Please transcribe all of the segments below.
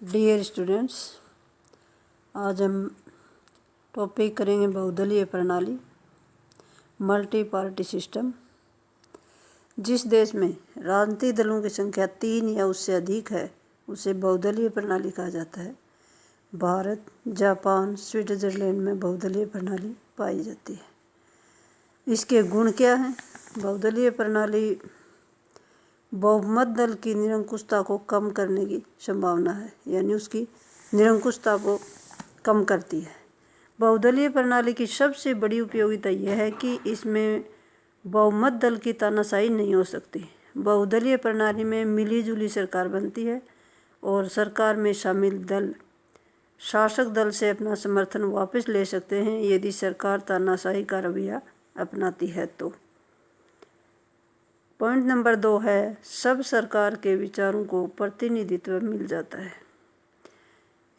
Dear students, आज हम topic करेंगे बहुदलीय प्रणाली, मल्टी पार्टी सिस्टम। जिस देश में राजनीतिक दलों की संख्या 3 या उससे अधिक है उसे बहुदलीय प्रणाली कहा जाता है। भारत, जापान, स्विट्जरलैंड में बहुदलीय प्रणाली पाई जाती है। इसके गुण क्या हैं? बहुदलीय प्रणाली बहुमत दल की निरंकुशता को कम करने की संभावना है, यानी उसकी निरंकुशता को कम करती है। बहुदलीय प्रणाली की सबसे बड़ी उपयोगिता यह है कि इसमें बहुमत दल की तानाशाही नहीं हो सकती। बहुदलीय प्रणाली में मिलीजुली सरकार बनती है और सरकार में शामिल दल शासक दल से अपना समर्थन वापस ले सकते हैं यदि सरकार तानाशाही का रवैया अपनाती है तो। पॉइंट नंबर 2 है, सब सरकार के विचारों को प्रतिनिधित्व मिल जाता है।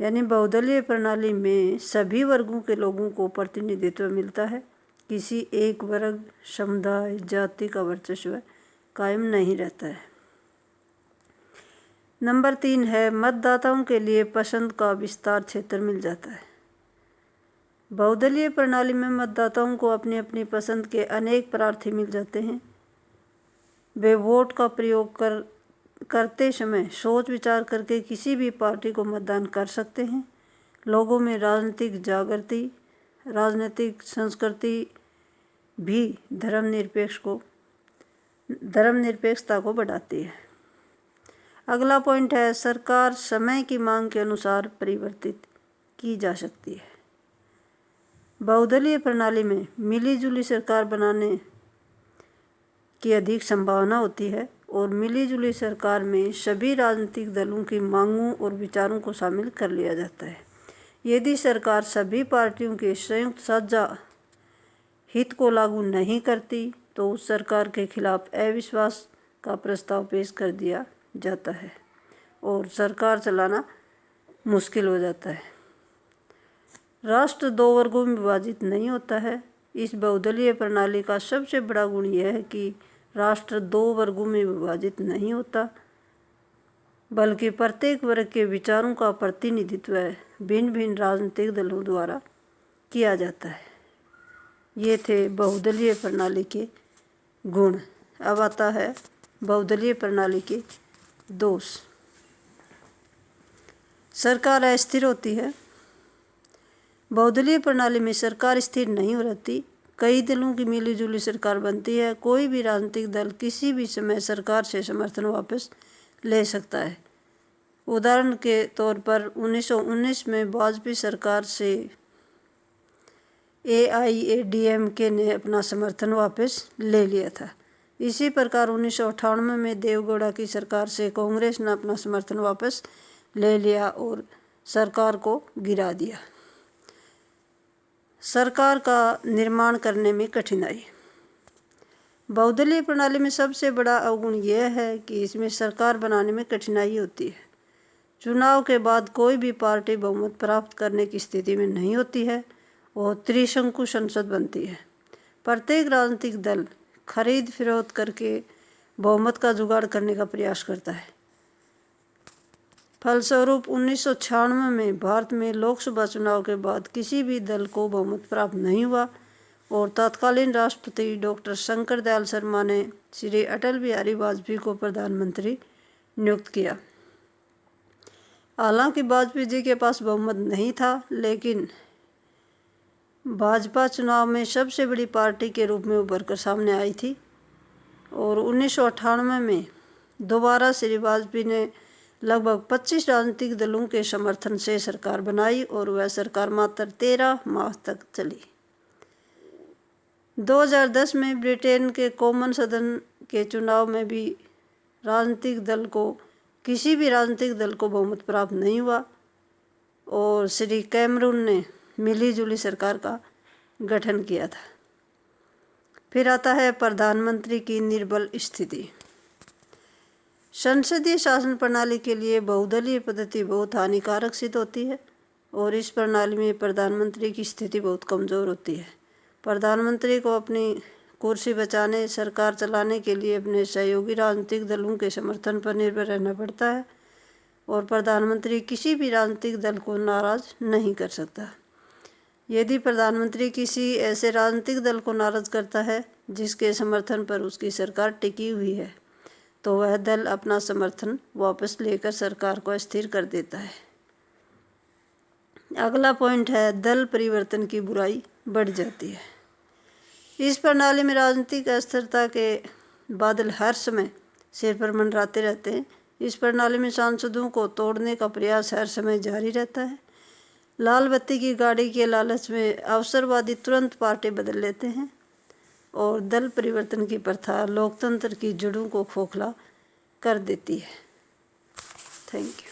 यानी बहुदलीय प्रणाली में सभी वर्गों के लोगों को प्रतिनिधित्व मिलता है। किसी एक वर्ग, समुदाय, जाति का वर्चस्व कायम नहीं रहता है। नंबर 3 है, मतदाताओं के लिए पसंद का विस्तार क्षेत्र मिल जाता है। बहुदलीय प्रणाली में मतदाताओं को अपनी अपनी पसंद के अनेक प्रार्थी मिल जाते हैं। वे वोट का प्रयोग करते समय सोच विचार करके किसी भी पार्टी को मतदान कर सकते हैं। लोगों में राजनीतिक जागृति, राजनीतिक संस्कृति भी धर्मनिरपेक्षता को बढ़ाती है। अगला पॉइंट है, सरकार समय की मांग के अनुसार परिवर्तित की जा सकती है। बहुदलीय प्रणाली में मिलीजुली सरकार बनाने की अधिक संभावना होती है और मिलीजुली सरकार में सभी राजनीतिक दलों की मांगों और विचारों को शामिल कर लिया जाता है। यदि सरकार सभी पार्टियों के संयुक्त साझा हित को लागू नहीं करती तो उस सरकार के खिलाफ अविश्वास का प्रस्ताव पेश कर दिया जाता है और सरकार चलाना मुश्किल हो जाता है। राष्ट्र 2 वर्गों में विभाजित नहीं होता है। इस बहुदलीय प्रणाली का सबसे बड़ा गुण यह है कि राष्ट्र 2 वर्गों में विभाजित नहीं होता, बल्कि प्रत्येक वर्ग के विचारों का प्रतिनिधित्व भिन्न भिन्न राजनीतिक दलों द्वारा किया जाता है। ये थे बहुदलीय प्रणाली के गुण। अब आता है बहुदलीय प्रणाली के दोष। सरकार अस्थिर होती है। बहुदलीय प्रणाली में सरकार स्थिर नहीं हो रहती। कई दलों की मिलीजुली सरकार बनती है। कोई भी राजनीतिक दल किसी भी समय सरकार से समर्थन वापस ले सकता है। उदाहरण के तौर पर 1919 में वाजपेयी सरकार से AIADMK ने अपना समर्थन वापस ले लिया था। इसी प्रकार 1998 में देवेगौड़ा की सरकार से कांग्रेस ने अपना समर्थन वापस ले लिया और सरकार को गिरा दिया। सरकार का निर्माण करने में कठिनाई। बहुदलीय प्रणाली में सबसे बड़ा अवगुण यह है कि इसमें सरकार बनाने में कठिनाई होती है। चुनाव के बाद कोई भी पार्टी बहुमत प्राप्त करने की स्थिति में नहीं होती है और त्रिशंकु संसद बनती है। प्रत्येक राजनीतिक दल खरीद फरोख्त करके बहुमत का जुगाड़ करने का प्रयास करता है। फलस्वरूप 1996 में भारत में लोकसभा चुनाव के बाद किसी भी दल को बहुमत प्राप्त नहीं हुआ और तत्कालीन राष्ट्रपति डॉक्टर शंकर दयाल शर्मा ने श्री अटल बिहारी वाजपेयी को प्रधानमंत्री नियुक्त किया। हालांकि वाजपेयी जी के पास बहुमत नहीं था, लेकिन भाजपा चुनाव में सबसे बड़ी पार्टी के रूप में उभर कर सामने आई थी और 1998 में दोबारा श्री वाजपेयी ने लगभग 25 राजनीतिक दलों के समर्थन से सरकार बनाई और वह सरकार मात्र 13 माह तक चली। 2010 में ब्रिटेन के कॉमन सदन के चुनाव में भी किसी भी राजनीतिक दल को बहुमत प्राप्त नहीं हुआ और श्री कैमरून ने मिलीजुली सरकार का गठन किया था। फिर आता है प्रधानमंत्री की निर्बल स्थिति। संसदीय शासन प्रणाली के लिए बहुदलीय पद्धति बहुत हानिकारक सिद्ध होती है और इस प्रणाली में प्रधानमंत्री की स्थिति बहुत कमज़ोर होती है। प्रधानमंत्री को अपनी कुर्सी बचाने, सरकार चलाने के लिए अपने सहयोगी राजनीतिक दलों के समर्थन पर निर्भर रहना पड़ता है और प्रधानमंत्री किसी भी राजनीतिक दल को नाराज नहीं कर सकता। यदि प्रधानमंत्री किसी ऐसे राजनीतिक दल को नाराज करता है जिसके समर्थन पर उसकी सरकार टिकी हुई है, तो वह दल अपना समर्थन वापस लेकर सरकार को अस्थिर कर देता है। अगला पॉइंट है दल परिवर्तन की बुराई बढ़ जाती है। इस प्रणाली में राजनीतिक अस्थिरता के बादल हर समय सिर पर मंडराते रहते हैं। इस प्रणाली में सांसदों को तोड़ने का प्रयास हर समय जारी रहता है। लाल बत्ती की गाड़ी के लालच में अवसरवादी तुरंत पार्टी बदल लेते हैं और दल परिवर्तन की प्रथा लोकतंत्र की जड़ों को खोखला कर देती है। Thank you.